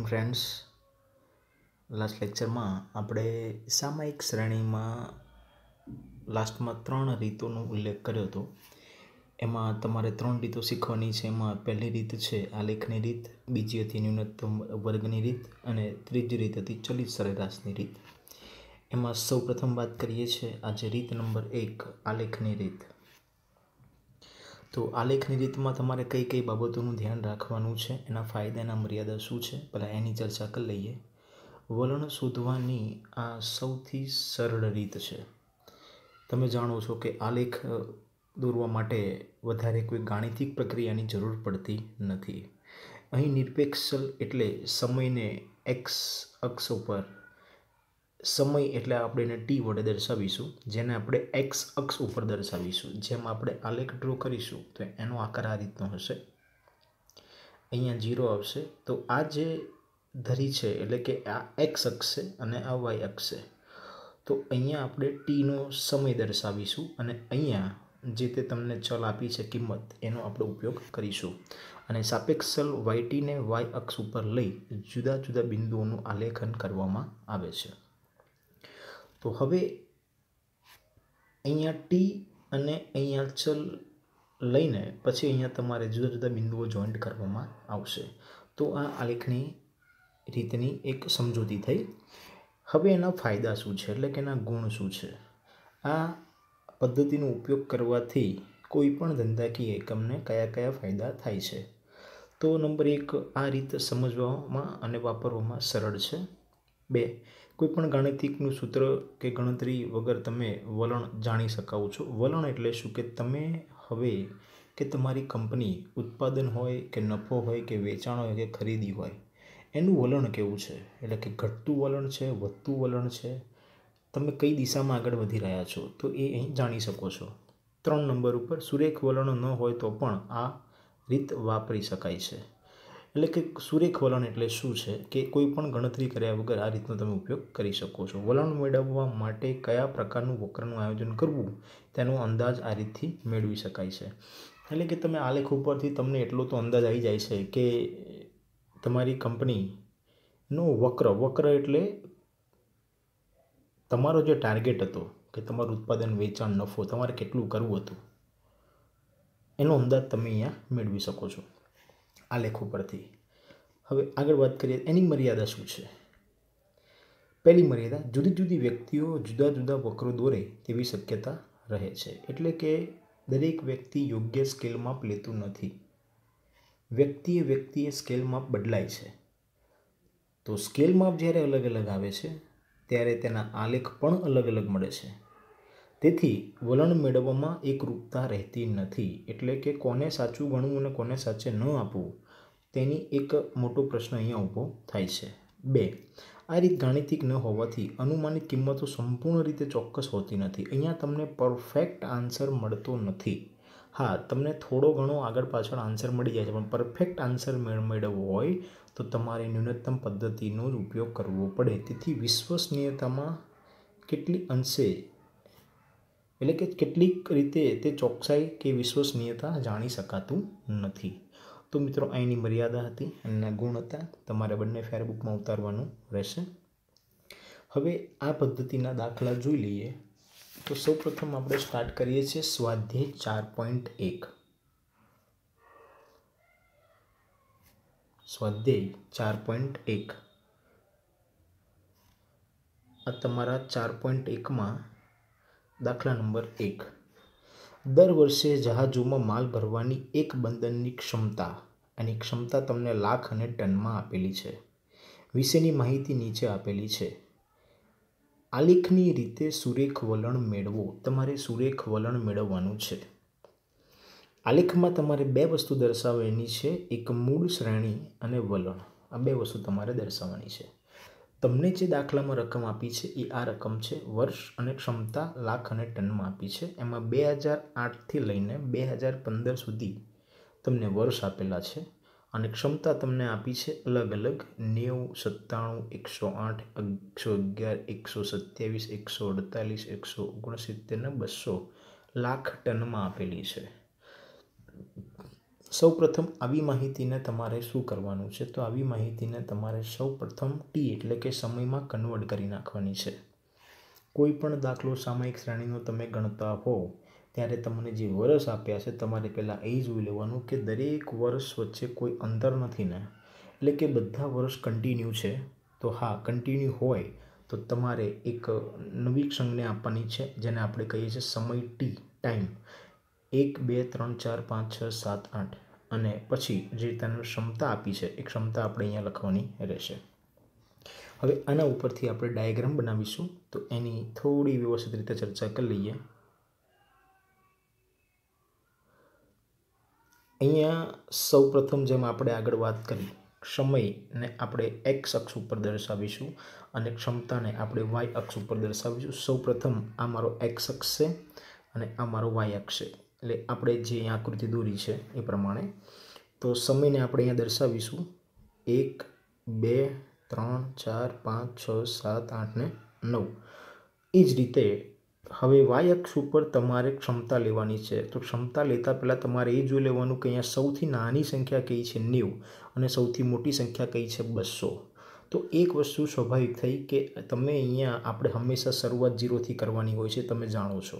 Friends, last lecture में આપણે સામયિક શ્રેણીમાં લાસ્ટમાં 3 રીતોનો ઉલ્લેખ કર્યો હતો। એમાં તમારે 3 રીતો શીખવાની છે। એમાં પહેલી રીત છે આલેખની રીત, બીજી હતી ન્યૂનતમ વર્ગની રીત અને ત્રીજી રીત હતી ચલિત સરેરાશની રીત। એમાં સૌપ્રથમ વાત કરીએ છીએ આજે રીત નંબર 1 આલેખની રીત। તો આલેખની રીતમાં તમારે કઈ કઈ બાબતોનું ધ્યાન રાખવાનું છે, એના ફાયદાના મર્યાદા શું છે, પહેલાં એની ચર્ચા કરી લઈએ। વલણ શોધવાની આ સૌથી સરળ રીત છે। તમે જાણો છો કે આલેખ દોરવા માટે વધારે કોઈ ગાણિતિક પ્રક્રિયાની જરૂર પડતી નથી। અહીં નિરપેક્ષ ચલ એટલે સમયને એક્સ અક્ષ ઉપર, સમય એટલે આપણે એને ટી વડે દર્શાવીશું, જેને આપણે એક્સ અક્ષ ઉપર દર્શાવીશું। જેમ આપણે આલેખ ડ્રો કરીશું તો એનો આકાર આ રીતનો હશે। અહીંયા 0 આવશે। તો આ જે ધરી છે એટલે કે આ એક્સ અક્ષ છે અને આ વાય અક્ષ છે। તો અહીંયા આપણે ટીનો સમય દર્શાવીશું અને અહીંયા જે તે તમને ચલ આપી છે કિંમત, એનો આપણે ઉપયોગ કરીશું અને સાપેક્ષ ચલ વાય ટીને વાય અક્ષ ઉપર લઈ જુદા જુદા બિંદુઓનું આલેખન કરવામાં આવે છે। તો હવે અહીંયા ટી અને અહીંયા ચલ લઈને પછી અહીંયા તમારે જુદા જુદા બિંદુઓ જોઈન્ટ કરવામાં આવશે। તો આ આલેખની રીતની એક સમજૂતી થઈ। હવે એના ફાયદા શું છે એટલે કે એના ગુણ શું છે? આ પદ્ધતિનો ઉપયોગ કરવાથી કોઈ પણ ધંધાકીય એકમને કયા કયા ફાયદા થાય છે? તો નંબર 1, આ રીત સમજવામાં અને વાપરવામાં સરળ છે। 2, કોઈ પણ ગાણિતિકનું સૂત્ર કે ગણતરી વગર તમે વલણ જાણી શકાવો છો। વલણ એટલે શું કે તમે હવે કે તમારી કંપની ઉત્પાદન હોય કે નફો હોય કે વેચાણ હોય કે ખરીદી હોય, એનું વલણ કેવું છે, એટલે કે ઘટતું વલણ છે, વધતું વલણ છે, તમે કઈ દિશામાં આગળ વધી રહ્યા છો, તો એ અહીં જાણી શકો છો। 3 નંબર ઉપર સુરેખ વલણ ન હોય તો પણ આ રીત વાપરી શકાય છે। એટલે કે સુરેખ વલણ એટલે શું છે કે કોઈ પણ ગણતરી કર્યા વગર આ રીતનો તમે ઉપયોગ કરી શકો છો। વલણ મેળવવા માટે કયા પ્રકારનું વક્રનું આયોજન કરવું તેનો અંદાજ આ રીતથી મેળવી શકાય છે। એટલે કે તમે આલેખ ઉપરથી તમને એટલો તો અંદાજ આવી જાય છે કે તમારી કંપનીનો વક્ર એટલે તમારો જે ટાર્ગેટ હતો કે તમારું ઉત્પાદન, વેચાણ, નફો તમારે કેટલું કરવું હતું, એનો અંદાજ તમે અહીંયા મેળવી શકો છો આલેખ ઉપરથી। હવે આગળ વાત કરીએ એની મર્યાદા શું છે? પહેલી મર્યાદા, જુદી જુદી વ્યક્તિઓ જુદા જુદા વક્રો દોરે તેવી શક્યતા રહે છે। એટલે કે દરેક વ્યક્તિ યોગ્ય સ્કેલ માપ લેતું નથી, વ્યક્તિએ સ્કેલ માપ બદલાય છે। તો સ્કેલ માપ જ્યારે અલગ અલગ આવે છે ત્યારે તેના આલેખ પણ અલગ અલગ મળે છે। તેથી વલણ મેળવવામાં એકરૂપતા રહેતી નથી। એટલે કે કોને સાચું ગણવું અને કોને સાચે ન આપવું તેની એક મોટો પ્રશ્ન અહીંયા ઊભો થાય છે। 2, આ રીત ગાણિતિક ન હોવાથી અનુમાનિત કિંમતો સંપૂર્ણ રીતે ચોક્કસ હોતી નથી। અહીંયા તમને પરફેક્ટ આન્સર મળતો નથી। હા, તમને થોડો ઘણો આગળ પાછળ આન્સર મળી જાય છે, પણ પરફેક્ટ આન્સર મેળવવો હોય તો તમારે ન્યૂનતમ પદ્ધતિનો જ ઉપયોગ કરવો પડે। તેથી વિશ્વસનીયતામાં કેટલી અંશે એટલે કે કેટલીક રીતે તે ચોકસાઈ કે વિશ્વસનીયતા જાણી શકાતું નથી। તો મિત્રો અહીંની મર્યાદા હતી અને ગુણ હતા, તમારે બંને ફેરબુકમાં ઉતારવાનું રહેશે। હવે આ પદ્ધતિના દાખલા જોઈ લઈએ। તો સૌપ્રથમ આપણે સ્ટાર્ટ કરીએ છીએ સ્વાધ્યાય 4.1। સ્વાધ્યાય 4.1 આ તમારા 4.1માં દાખલા નંબર 1, દર વર્ષે જહાજોમાં માલ ભરવાની એક બંદરની ક્ષમતા, એની ક્ષમતા તમને લાખ અને ટનમાં આપેલી છે, વિશેની માહિતી નીચે આપેલી છે। આલેખની રીતે સુરેખ વલણ મેળવો। તમારે સુરેખ વલણ મેળવવાનું છે। આલેખમાં તમારે 2 વસ્તુ દર્શાવવાની છે, એક મૂળ શ્રેણી અને વલણ। આ 2 વસ્તુ તમારે દર્શાવવાની છે। તમને જે દાખલામાં રકમ આપી છે એ આ રકમ છે, વર્ષ અને ક્ષમતા લાખ અને ટનમાં આપી છે। એમાં 2008થી લઈને 2015 સુધી તમને વર્ષ આપેલા છે અને ક્ષમતા તમને આપી છે અલગ અલગ 90, 97, 111, 127, 148, 169 ને 200 લાખ ટનમાં આપેલી છે। સૌપ્રથમ આવી માહિતીને તમારે શું કરવાનું છે? તો આવી માહિતીને તમારે સૌપ્રથમ ટી એટલે કે સમયમાં કન્વર્ટ કરી નાખવાની છે. કોઈ પણ દાખલો સામયિક શ્રેણીનો તમે ગણતા હો ત્યારે તમને જે વર્ષ આપ્યા છે તમારે પહેલાં એ જોઈ લેવાનું કે દરેક વર્ષ વચ્ચે કોઈ અંતર નથી ને, એટલે કે બધા વર્ષ કન્ટિન્યુ છે. તો હા, કન્ટિન્યુ હોય તો તમારે એક નવી સંજ્ઞા આપવાની છે જેને આપણે કહીએ છીએ સમય ટી, ટાઈમ. 1, 2, 3, 4, 5, 6, 7, 8 અને પછી જે તેને ક્ષમતા આપી છે એ ક્ષમતા આપણે અહીંયા લખવાની રહેશે. હવે આના ઉપરથી આપણે ડાયાગ્રામ બનાવીશું, તો એની થોડી વ્યવસ્થિત રીતે ચર્ચા કરી લઈએ. અહીંયા સૌપ્રથમ જેમ આપણે આગળ વાત કરી, સમયને આપણે એક્સ અક્ષ ઉપર દર્શાવીશું અને ક્ષમતાને આપણે વાય અક્ષ ઉપર દર્શાવીશું. સૌપ્રથમ આ મારો એક્સ અક્ષ છે અને આ મારો વાય અક્ષ છે. એટલે આપણે જે અહીંયા આકૃતિ દોરી છે એ પ્રમાણે તો સમયને આપણે અહીંયા દર્શાવીશું 1, 2, 3, 4, 5, 6, 7, 8 ને 9. એ જ રીતે હવે વાય અક્ષ ઉપર તમારે ક્ષમતા લેવાની છે. તો ક્ષમતા લેતા પહેલાં તમારે એ જોઈ લેવાનું કે અહીંયા સૌથી નાની સંખ્યા કઈ છે 90 અને સૌથી મોટી સંખ્યા કઈ છે 200. તો એક વસ્તુ સ્વાભાવિક થઈ કે તમે અહીંયા આપણે હંમેશા શરૂઆત 0થી કરવાની હોય છે, તમે જાણો છો.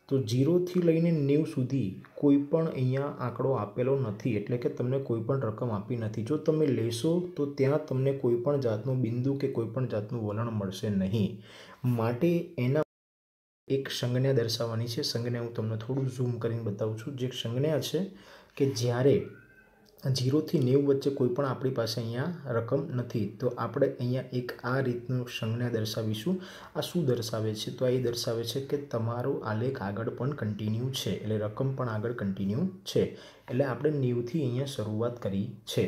તો 0થી લઈને 90 સુધી કોઈ પણ અહીંયા આંકડો આપેલો નથી, એટલે કે તમને કોઈ પણ રકમ આપી નથી. જો તમે લેશો તો ત્યાં તમને કોઈ પણ જાતનું બિંદુ કે કોઈ પણ જાતનું વલણ મળશે નહીં. માટે એના એક સંજ્ઞા દર્શાવવાની છે. સંજ્ઞા હું તમને થોડું ઝૂમ કરીને બતાવું છું. જે સંજ્ઞા છે કે જ્યારે 0થી 90 વચ્ચે કોઈ પણ આપણી પાસે અહીંયા રકમ નથી, તો આપણે અહીંયા એક આ રીતનું સંજ્ઞા દર્શાવીશું. આ શું દર્શાવે છે? તો એ દર્શાવે છે કે તમારો આલેખ આગળ પણ કન્ટિન્યુ છે, એટલે રકમ પણ આગળ કન્ટિન્યુ છે. એટલે આપણે 90થી અહીંયા શરૂઆત કરી છે.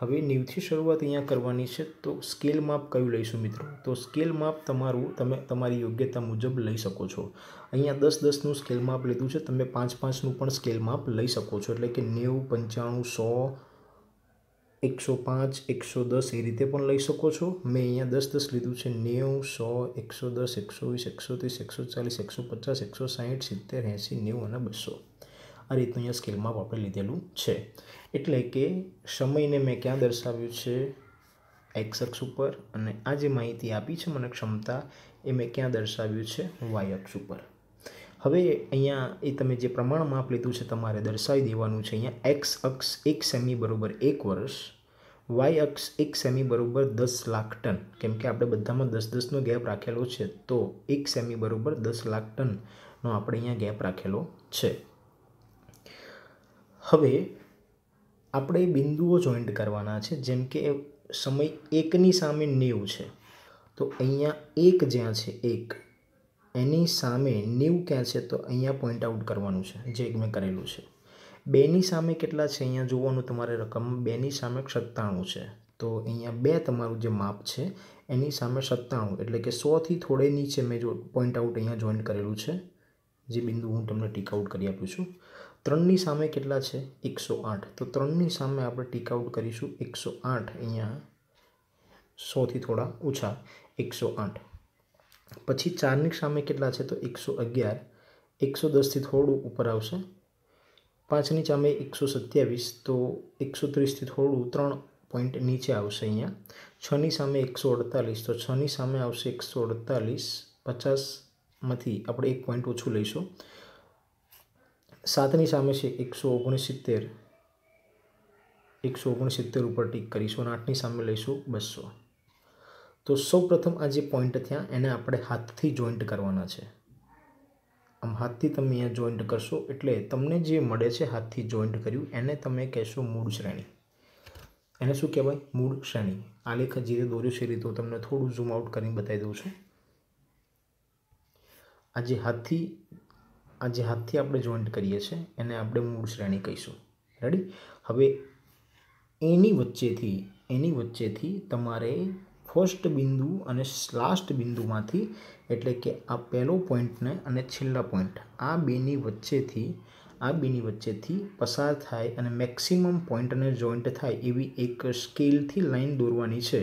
હવે 90થી શરૂઆત અહીંયા કરવાની છે. તો સ્કેલ માપ કયું લઈશું મિત્રો? તો સ્કેલ માપ તમે તમારી યોગ્યતા મુજબ લઈ શકો છો. અહીંયા 10-10નું સ્કેલ માપ લીધું છે. તમે 5-5નું પણ સ્કેલ માપ લઈ શકો છો, એટલે કે 90, 95, 100, 105, 110 એ રીતે પણ લઈ શકો છો. મેં અહીંયા 10-10 લીધું છે. 90, 100, 110, 120, 130, 140, 150, 160, 70, 80, 90 અને 200. આ રીતનું અહીંયા સ્કેલ માપ આપણે લીધેલું છે. એટલે કે સમયને મેં ક્યાં દર્શાવ્યું છે? એક્સ અક્ષ ઉપર. અને આ જે માહિતી આપી છે મને ક્ષમતા, એ મેં ક્યાં દર્શાવ્યું છે? વાય અક્ષ ઉપર. હવે અહીંયા એ તમે જે પ્રમાણ માપ લીધું છે તમારે દર્શાવી દેવાનું છે. અહીંયા એક્સ અક્ષ 1 સેમી બરાબર 1 વર્ષ, વાય અક્ષ 1 સેમી બરાબર 10 લાખ ટન. કેમ કે આપણે બધામાં 10-10નો ગેપ રાખેલો છે, તો 1 સેમી બરાબર 10 લાખ ટનનો આપણે અહીંયા ગેપ રાખેલો છે. હવે આપણે બિંદુઓ જોઈન્ટ કરવાના છે. જેમ કે સમય 1ની સામે 90 છે, તો અહીંયા 1 જ્યાં છે 1 એની સામે 90 ક્યાં છે? તો અહીંયા પોઈન્ટ આઉટ કરવાનું છે, જે મેં કરેલું છે. 2ની સામે કેટલા છે અહીંયા જોવાનું તમારે રકમ? 2ની સામે 97 છે. તો અહીંયા 2 તમારું જે માપ છે એની સામે 97, એટલે કે 100થી થોડે નીચે મેં જો પોઈન્ટ આઉટ અહીંયા જોઈન્ટ કરેલું છે, જે બિંદુ હું તમને ટીક આઉટ કરી આપું છું. 3ની સામે કેટલા છે? 108. તો 3ની સામે આપણે ટીક આઉટ કરીશું 108, અહીંયા 100થી થોડા ઓછા 108. પછી 4ની સામે કેટલા છે? તો 111, 110થી થોડું ઉપર આવશે. 5ની સામે 127, તો 130થી થોડું 3 પોઈન્ટ નીચે આવશે અહીંયા. 6ની સામે 148, તો 6ની સામે આવશે 148, 50માંથી આપણે 1 પોઈન્ટ ઓછું લઈશું. 7ની સામે છે 169, 169 ઉપર ટીક કરીશું. અને 8ની સામે લઈશું 200. તો સૌપ્રથમ આ જે પોઈન્ટ થયા એને આપણે હાથથી જોઈન્ટ કરવાના છે. આમ હાથથી તમે અહીંયા જોઈન્ટ કરશો એટલે તમને જે મળે છે હાથથી જોઈન્ટ કર્યું એને તમે કહેશો મૂળ શ્રેણી. એને શું કહેવાય? મૂળ શ્રેણી. આલેખ જે દોર્યું છે એ રીતે તમને થોડું ઝૂમ આઉટ કરીને બતાવી દઉં છું. આ જે હાથથી આપણે જોઈન્ટ કરીએ છીએ એને આપણે મૂળ શ્રેણી કહીશું. રેડી? હવે એની વચ્ચેથી તમારે ફર્સ્ટ બિંદુ અને લાસ્ટ બિંદુમાંથી, એટલે કે આ પહેલો પોઈન્ટને અને છેલ્લા પોઈન્ટ, આ બેની વચ્ચેથી પસાર થાય અને મેક્સિમમ પોઈન્ટને જોઈન્ટ થાય એવી એક સ્કેલથી લાઈન દોરવાની છે.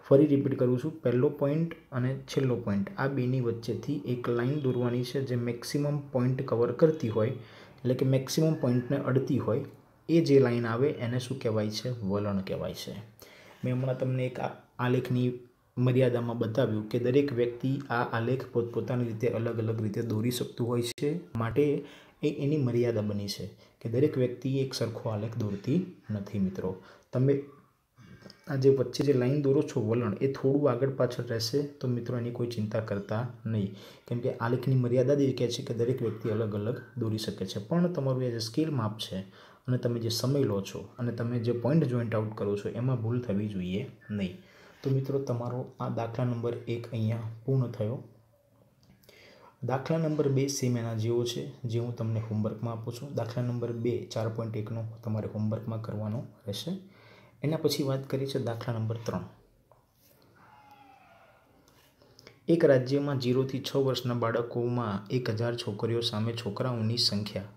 ફરી રિપીટ કરું છું, પહેલો પોઈન્ટ અને છેલ્લો પોઈન્ટ, આ બેની વચ્ચેથી એક લાઈન દોરવાની છે જે મેક્સિમમ પોઈન્ટ કવર કરતી હોય, એટલે કે મેક્સિમમ પોઈન્ટને અડતી હોય એ જે લાઈન આવે એને શું કહેવાય છે? વલણ કહેવાય છે. મેં હમણાં તમને એક આલેખની મર્યાદામાં બતાવ્યું કે દરેક વ્યક્તિ આ આલેખ પોતપોતાની રીતે અલગ અલગ રીતે દોરી શકતું હોય છે, માટે એની મર્યાદા બની છે કે દરેક વ્યક્તિ એક સરખો આલેખ દોરતી નથી. મિત્રો, તમે આ જે વચ્ચે જે લાઈન દોરો છો વલણ, એ થોડું આગળ પાછળ રહેશે તો મિત્રો એની કોઈ ચિંતા કરતા નહીં, કેમ કે આલેખની મર્યાદા જ એ કહે છે કે દરેક વ્યક્તિ અલગ અલગ દોરી શકે છે. પણ તમારું એ જે સ્કેલ માપ છે અને તમે જે સમય લો છો અને તમે જે પોઈન્ટ જોઈન્ટ આઉટ કરો છો એમાં ભૂલ થવી જોઈએ નહીં. તો મિત્રો, તમારો આ દાખલા નંબર 1 અહીંયા પૂર્ણ થયો. દાખલા નંબર 2 સેમ એના જેવો છે, જે હું તમને હોમવર્કમાં આપું છું. દાખલા નંબર 2 4.1નો તમારે હોમવર્કમાં કરવાનો રહેશે. એના પછી વાત કરી છે દાખલા નંબર 3. એક રાજ્યમાં 0 થી 6 વર્ષના બાળકોમાં 1000 છોકરીઓ સામે છોકરાઓની સંખ્યા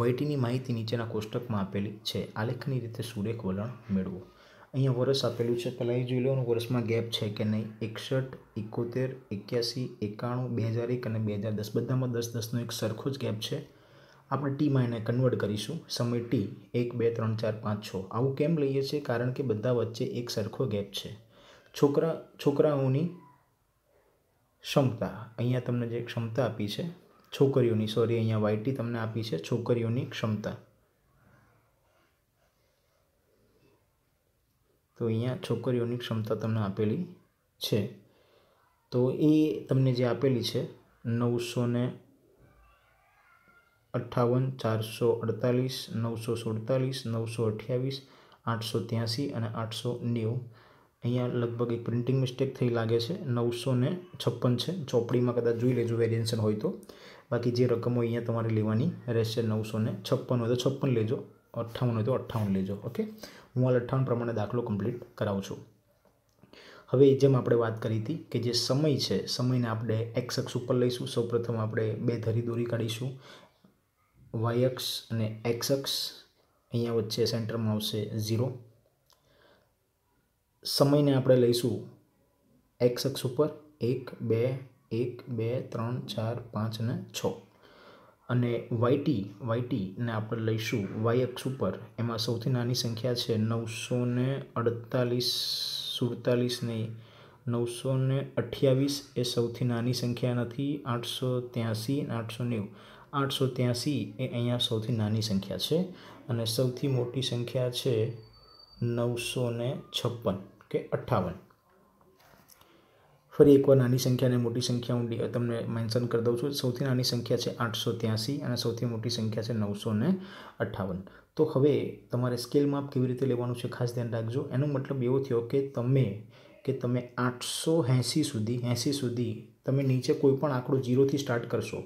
વયટીની માહિતી નીચેના કોષ્ટકમાં આપેલી છે. આલેખની રીતે સુરેખ વલણ મેળવો. અહીંયા વર્ષ આપેલું છે, પહેલાં એ જોઈ લેવાનું વર્ષમાં ગેપ છે કે નહીં. 61, 71, 81, 91, 2001 અને 2010 બધામાં 10-10નો એક સરખો જ ગેપ છે. આપણે ટીમાં એને કન્વર્ટ કરીશું. સમય ટી 1, 2, 3, 4, 5, 6. આવું કેમ લઈએ છીએ? કારણ કે બધા વચ્ચે એક સરખો ગેપ છે. છોકરાઓની ક્ષમતા, અહીંયા તમને જે ક્ષમતા આપી છે છોકરીઓની, સોરી અહીંયા વાયટી તમને આપી છે છોકરીઓની ક્ષમતા. તો અહીંયા છોકરીઓની ક્ષમતા તમને આપેલી છે. તો એ તમને જે આપેલી છે 958, 448, 947, 928, 883 અને 890. અહીંયા લગભગ એક પ્રિન્ટિંગ મિસ્ટેક થઈ લાગે છે. 956 છે. ચોપડીમાં કદાચ જોઈ લેજો વેરિએન્શન હોય તો. બાકી જે રકમો અહીંયા તમારે લેવાની રહેશે 956 હોય તો 56 લેજો, 58 હોય તો 58 લેજો. ઓકે, હું આ 58 પ્રમાણે દાખલો કમ્પ્લીટ કરાવું છું. હવે જેમ આપણે વાત કરી હતી કે જે સમય છે, સમયને આપણે એક્સ અક્ષ ઉપર લઈશું. સૌપ્રથમ આપણે 2 ધરી દોરી કાઢીશું, વાય અક્ષ અને એક્સ અક્ષ. અહીંયા વચ્ચે સેન્ટરમાં આવશે 0. સમયને આપણે લઈશું એક્સ અક્ષ ઉપર 1, 2, 1, 2, 3, 4, 5 અને 6. અને વાયટીને આપણે લઈશું વાય અક્ષ ઉપર. એમાં સૌથી નાની સંખ્યા છે 948, 47 નહીં, 928 એ સૌથી નાની સંખ્યા નથી. 883, 890. 883 એ અહીંયા સૌથી નાની સંખ્યા છે અને સૌથી મોટી સંખ્યા છે 956 કે 58. ફરી એકવાર નાની સંખ્યા અને મોટી સંખ્યા હું તમને મેન્શન કરી દઉં છું. સૌથી નાની સંખ્યા છે 883 અને સૌથી મોટી સંખ્યા છે 958. તો હવે તમારે સ્કેલ માપ કેવી રીતે લેવાનું છે ખાસ ધ્યાન રાખજો. એનો મતલબ એવો થયો કે તમે 880 સુધી તમે નીચે કોઈ પણ આંકડો 0થી સ્ટાર્ટ કરશો.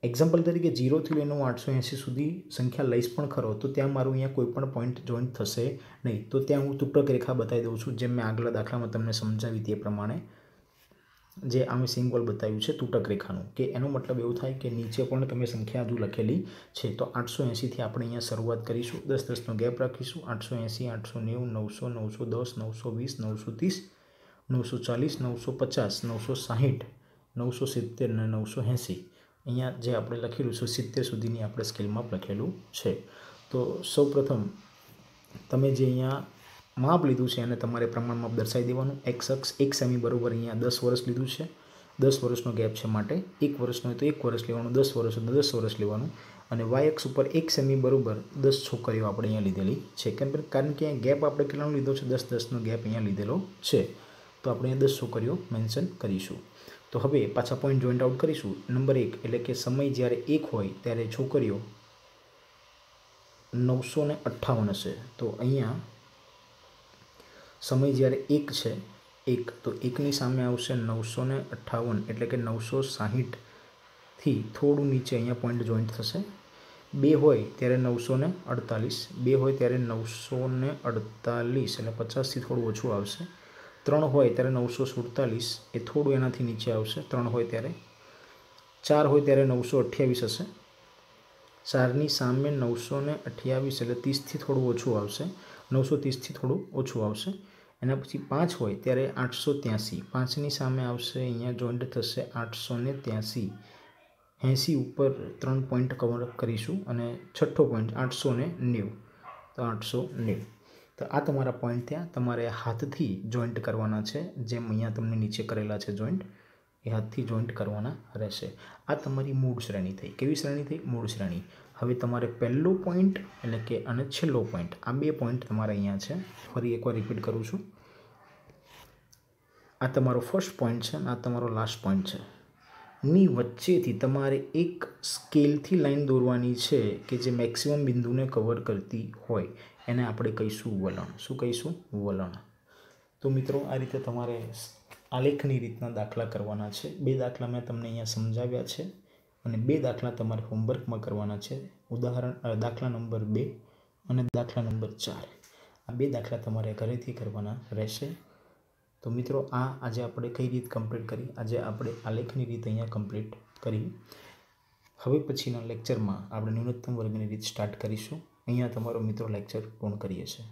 એક્ઝામ્પલ તરીકે 0થી લઈને હું 880 સુધી સંખ્યા લઈશ પણ ખરો, તો ત્યાં મારું અહીંયા કોઈ પણ પોઈન્ટ જોઈન્ટ થશે નહીં. તો ત્યાં હું તૂટક રેખા બતાવી દઉં છું, જેમ મેં આગલા દાખલામાં તમને સમજાવી તે પ્રમાણે. જે અમે સિમ્બોલ બતાવ્યું છે તૂટક રેખાનું, કે એનો મતલબ એવું થાય કે નીચે પણ તમે સંખ્યા હજુ લખેલી છે. તો 880થી આપણે અહીંયા શરૂઆત કરીશું. 10-10નો ગેપ રાખીશું. 880, 890, 900, 910, 920, 930, 940, 950, 960, 970 અને 980. અહીંયા જે આપણે લખેલું છે 70 સુધીની આપણે સ્કેલમાં લખેલું છે. તો સૌપ્રથમ તમે જે અહીંયા માપ લીધું છે અને તમારે પ્રમાણ માપ દર્શાવી દેવાનું. એક્સ અક્ષ 1 સેમી બરોબર અહીંયા 10 વર્ષ લીધું છે. 10 વર્ષનો ગેપ છે, માટે 1 વર્ષનો હોય તો 1 વર્ષ લેવાનું, 10 વર્ષ હોય તો 10 વર્ષ લેવાનું. અને વાય અક્ષ ઉપર 1 સેમી બરોબર 10 છોકરીઓ આપણે અહીંયા લીધેલી છે. કારણ કે અહીંયા ગેપ આપણે કેટલાનો લીધો છે? 10-10નો ગેપ અહીંયા લીધેલો છે. તો આપણે અહીંયા 10 છોકરીઓ મેન્શન કરીશું. તો હવે પાછા પોઈન્ટ જોઈન્ટ આઉટ કરીશું. નંબર 1 એટલે કે સમય જ્યારે 1 હોય ત્યારે છોકરીઓ 958 હશે. તો અહીંયા સમય જ્યારે 1 છે, 1 તો 1ની સામે આવશે 958 એટલે કે 960થી થોડું નીચે અહીંયા પોઈન્ટ જોઈન્ટ થશે. 2 હોય ત્યારે 948, 2 હોય ત્યારે 948 એટલે 50થી થોડું ઓછું આવશે. 3 હોય ત્યારે 947 એ થોડું એનાથી નીચે આવશે. 3 હોય ત્યારે 4 હોય ત્યારે 928 હશે. 4ની સામે 928 એટલે 30થી થોડું ઓછું આવશે. 930થી થોડું ઓછું આવશે. એના પછી 5 હોય ત્યારે 883, 5ની સામે આવશે અહીંયા જોઈન્ટ થશે 883. 80 ઉપર 3 પોઈન્ટ કવર કરીશું અને છઠ્ઠો પોઈન્ટ 890. તો 890. તો આ તમારા પોઈન્ટ થયા. તમારે હાથથી જોઈન્ટ કરવાના છે, જેમ અહીંયા તમને નીચે કરેલા છે જોઈન્ટ, એ હાથથી જોઈન્ટ કરવાના રહેશે. આ તમારી મૂળ શ્રેણી થઈ. કેવી શ્રેણી થઈ? મૂળ શ્રેણી. હવે તમારે પહેલો પોઈન્ટ એટલે કે અને છેલ્લો પોઈન્ટ, આ બે પોઈન્ટ તમારે અહીંયા છે. ફરી એકવાર રિપીટ કરું છું. આ તમારો ફર્સ્ટ પોઈન્ટ છે અને આ તમારો લાસ્ટ પોઈન્ટ છે. ની વચ્ચેથી તમારે એક સ્કેલથી લાઈન દોરવાની છે કે જે મેક્સિમમ બિંદુને કવર કરતી હોય. એને આપણે કહીશું વલણ. શું કહીશું? વલણ. તો મિત્રો, આ રીતે તમારે આલેખની રીતના દાખલા કરવાના છે. 2 દાખલા મેં તમને અહીંયા સમજાવ્યા છે અને 2 દાખલા તમારે હોમવર્કમાં કરવાના છે. દાખલા નંબર 2 અને દાખલા નંબર 4. આ 2 દાખલા તમારે ઘરેથી કરવાના રહેશે. તો મિત્રો, આજે આપણે કઈ રીત કમ્પ્લીટ કરી? આજે આપણે આલેખની રીત અહીંયા કમ્પ્લીટ કરી. હવે પછીના લેક્ચરમાં આપણે ન્યૂનતમ વર્ગની રીત સ્ટાર્ટ કરીશું. અહીંયા તમારો મિત્રો લેક્ચર પૂર્ણ કરીએ છીએ.